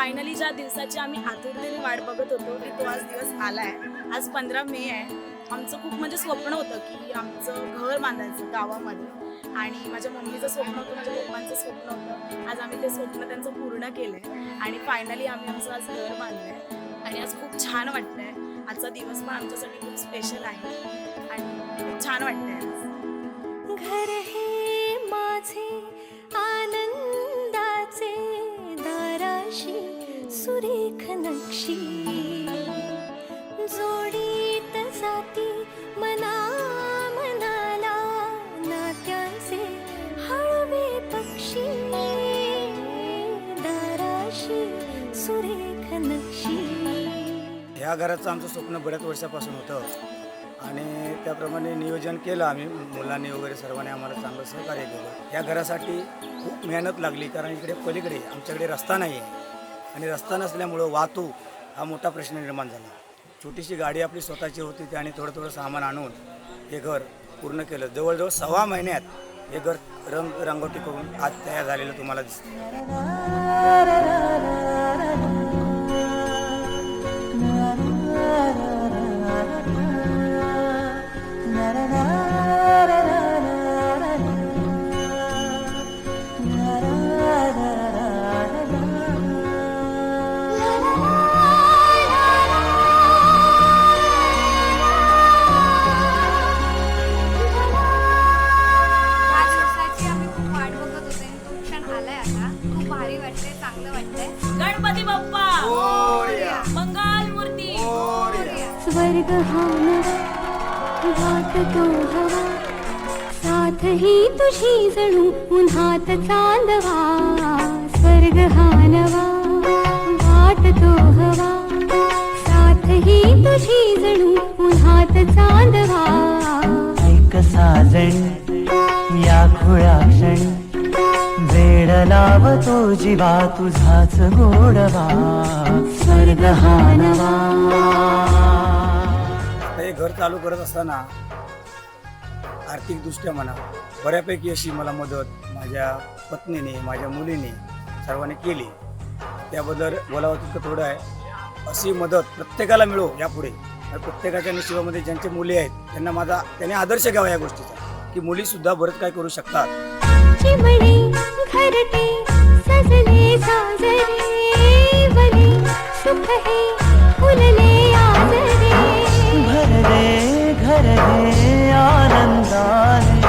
Finally ज्या दिवसाची आम्ही आतुरतेने वाट बघत होतो की तो आज दिवस आलाय. आज 15 मे आहे. आमचं खूप म्हणजे स्वप्न होतं की आमचं घर बांधायचं गावामध्ये आणि माझ्या मम्मीचं स्वप्न होतं, माझ्या पप्पांचं स्वप्न होतं. आज आम्ही ते स्वप्न त्यांचं पूर्ण केलंय आणि फायनली आम्ही आमचं आज घर बांधलंय आणि आज खूप छान वाटतंय. आजचा दिवस पण आमच्यासाठी खूप स्पेशल आहे आणि खूप छान वाटतंय आज. घर हे माझे आनंदाचे दाराशी सुरेख नक्षी जोडीत जाती मना मनाला नात्यांचे हळवे पक्षी दाराशी सुरेख नक्षी. ह्या घराचं आमचं स्वप्न बऱ्याच वर्षापासून होतं आणि त्याप्रमाणे नियोजन केलं आम्ही, मुलांनी वगैरे सर्वांनी आम्हाला चांगलं सहकार्य केलं. या घरासाठी खूप मेहनत लागली कारण इकडे पलीकडे आमच्याकडे रस्ता नाही आहे आणि रस्ता नसल्यामुळं वाहतूक हा मोठा प्रश्न निर्माण झाला. छोटीशी गाडी आपली स्वतःची होती ती आणि थोडं सामान आणून हे घर पूर्ण केलं. जवळजवळ 6 महिन्यात हे घर रंगोटी करून आज तयार झालेलं तुम्हाला दिसतं. गणपती बाप्पा मंगल मूर्ती. स्वर्ग हा घात तो हवा साथ ही तुझी जणू उन्हात चांदवा. स्वर्ग हा नवा घात तो हवा साथ ही तुझी जणू उन्हात चांदवा. ऐक साजण या खुळ्या क्षणी वेड लावतो जीवा तुझाच गोडवा. स्वर्ग हा नवा. हे घर चालू करत असताना आर्थिकदृष्ट्या म्हणा बऱ्यापैकी अशी मला मदत माझ्या पत्नीने माझ्या मुलीने सर्वांनी केली. त्याबद्दल बोलावं तितकं थोडं आहे. अशी मदत प्रत्येकाला मिळो यापुढे. प्रत्येकाच्या नशिबामध्ये ज्यांचे मुली आहेत त्याने आदर्श घ्यावा या गोष्टीचा की मुलीसुद्धा बरंच काय करू शकतात. चिमणे घरटे सजले साजरे बने सुख हे फुलले आजरे. भरले घर हे आनंदाने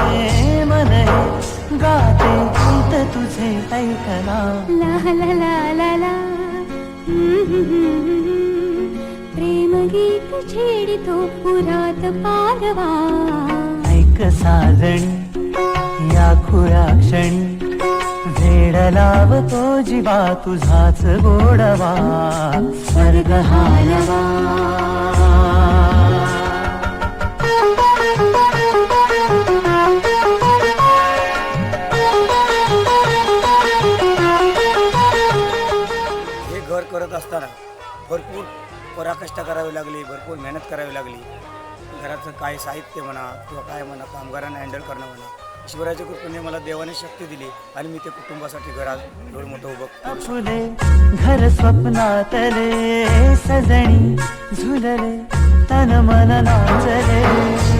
मन हे गाते गीत तुझे ऐकला. ला ला ला ला ला प्रेम गीत छेडितो पुरात पालवा. ऐक साजणी या खुळ्या क्षणी वेड लावतो जीवा तुझाच गोडवा. स्वर्ग हा नवा. हे घर करत असताना भरपूर पराकष्ट करावी लागली, भरपूर मेहनत करावी लागली. घराचं काय साहित्य म्हणा किंवा काय म्हणा कामगारांना हँडल करणं म्हणा. ईश्वराच्या कृपेने मला देवाने शक्ती दिली आणि मी ते कुटुंबासाठी घरात एवढं मोठं उभं फुले घर स्वप्नातले सजणी झुलले तन मन नाचले.